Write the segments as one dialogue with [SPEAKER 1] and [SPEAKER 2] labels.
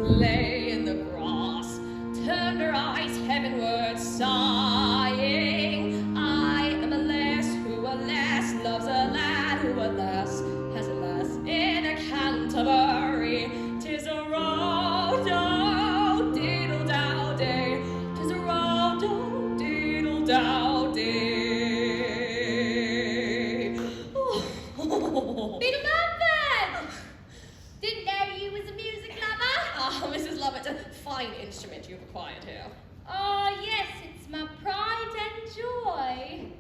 [SPEAKER 1] lay in the grass, turned her eyes heavenward, sighing. I am a lass who, alas, loves a lad who, alas, has a lass in a Canterbury. 'Tis a row-dow, diddle-dow-day. 'Tis a row-dow, diddle-dow-day.
[SPEAKER 2] Beadle Bamford! Didn't know you was a music lover.
[SPEAKER 1] Ah, Mrs. Lovett, a fine instrument you've acquired here.
[SPEAKER 2] Oh, yes, it's my pride and joy.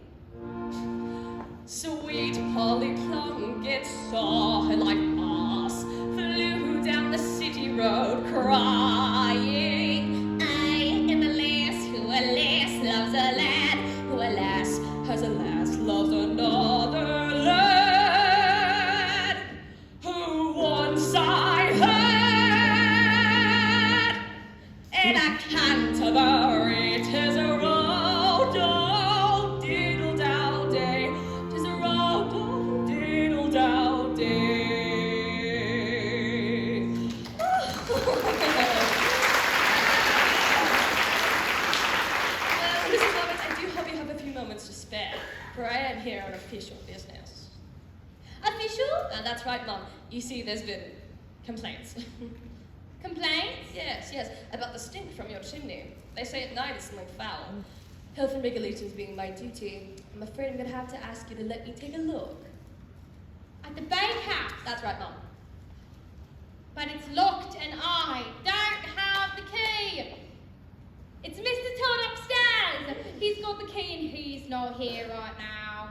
[SPEAKER 1] Sweet Polly Plunkett saw her like ass, flew down the city road crying. I am a lass who, alas, loves a lad who, alas, has a lass, loves another lad who once I had in a Canterbury. 'Tis a row-dow, diddle-dow-day. 'Tis a row-dow, diddle-dow-day. Mrs. Lovett, I do hope you have a few moments to spare, for I am here on official business.
[SPEAKER 2] Official?
[SPEAKER 1] That's right, Mum. You see, there's been complaints.
[SPEAKER 2] Complaints?
[SPEAKER 1] Yes, about the stink from your chimney. They say at night it's something foul. Health and regulations being my duty, I'm afraid I'm going to have to ask you to let me take a look.
[SPEAKER 2] At the bakehouse?
[SPEAKER 1] That's right, Mum.
[SPEAKER 2] But it's locked and I don't have the key. It's Mr. Todd upstairs. He's got the key and he's not here right now.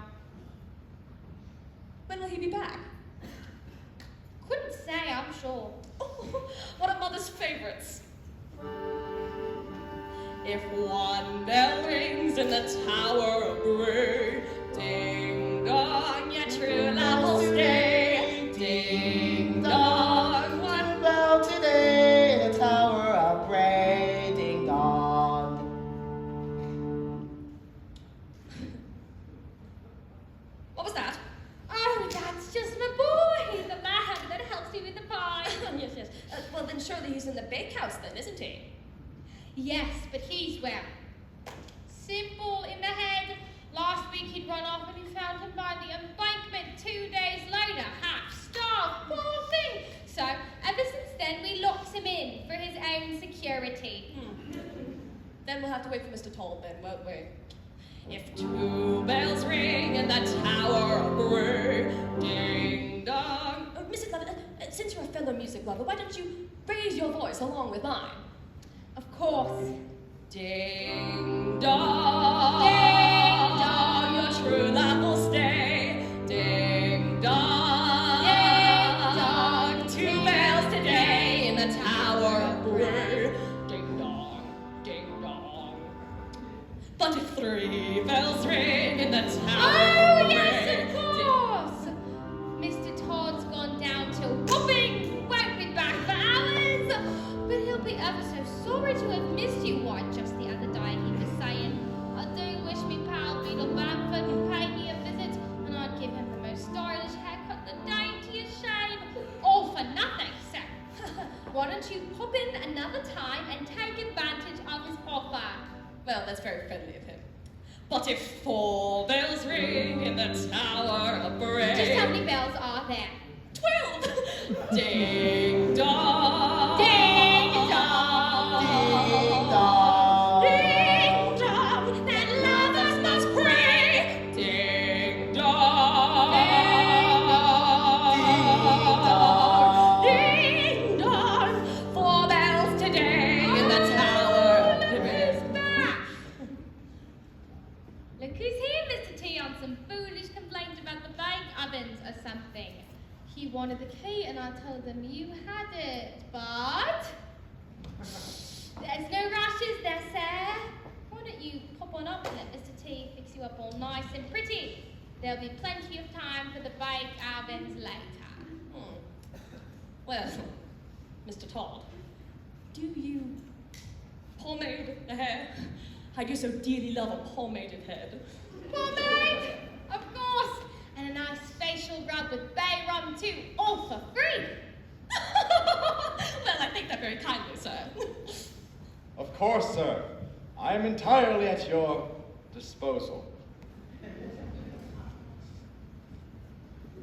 [SPEAKER 1] When will he be back?
[SPEAKER 2] Couldn't say, I'm sure.
[SPEAKER 1] Oh, one of Mother's favorites. If one bell rings in the Tower of Bray, ding dong, your true love will stay. Ding dong, one
[SPEAKER 3] Bell today in the Tower of Bray, ding dong.
[SPEAKER 1] What was that?
[SPEAKER 2] Oh, that's just my boy, the man that helps me with the pie.
[SPEAKER 1] Yes. Well, then surely he's in the bakehouse then, isn't he?
[SPEAKER 2] Yes, but he's well. Simple in the head. Last week he'd run off and he found him by the embankment 2 days later, half starved, poor thing. So, ever since then, we locked him in for his own security.
[SPEAKER 1] Then we'll have to wait for Mr. Toll then, won't we? If two bells ring in the Tower of Bray, ding dong. Mrs. Lovett, since you're a fellow music lover, why don't you raise your voice along with mine?
[SPEAKER 2] Of course.
[SPEAKER 1] Ding dong,
[SPEAKER 2] Ding dong,
[SPEAKER 1] your true love will stay. Ding dong,
[SPEAKER 2] Ding dong,
[SPEAKER 1] two bells today in the Tower of Bray. Ding dong, ding dong. But if three bells ring in the Tower
[SPEAKER 2] Oh,
[SPEAKER 1] of
[SPEAKER 2] yes,
[SPEAKER 1] Bray,
[SPEAKER 2] of course. Mr. Todd's gone down to whooping. Won't be back for hours. But he'll be ever so sorry to have missed you. Why, just the other day he was saying, I do wish me pal Beadle Bamford would pay me a visit and I'd give him the most stylish haircut, the daintiest shave, all for nothing. So, why don't you pop in another time and take advantage of his offer?
[SPEAKER 1] well, that's very friendly of him. But if four bells ring in the Tower of Bray,
[SPEAKER 2] Just how many bells are there?
[SPEAKER 1] 12! Ding dong!
[SPEAKER 2] Ding dong!
[SPEAKER 3] Ding dong.
[SPEAKER 1] Ding dong! That lovers must pray! Ding dong! Ding dong! 4 bells today in the Tower of
[SPEAKER 2] Look
[SPEAKER 1] Bray.
[SPEAKER 2] who's back! Look who's here, Mr. T, on some foolish complaint about the bake ovens or something. He wanted the key and I told him you had it, but there's no rushes there, sir. Why don't you pop on up and let Mr. T fix you up all nice and pretty? There'll be plenty of time for the bake ovens later.
[SPEAKER 1] Well, Mr. Todd, do you pomade the hair? I do so dearly love a pomaded head.
[SPEAKER 2] Pomade? Of course! And a nice facial rub with bay rum too, all for free!
[SPEAKER 1] Well, I take that very kindly.
[SPEAKER 4] course, sir. I am entirely at your disposal.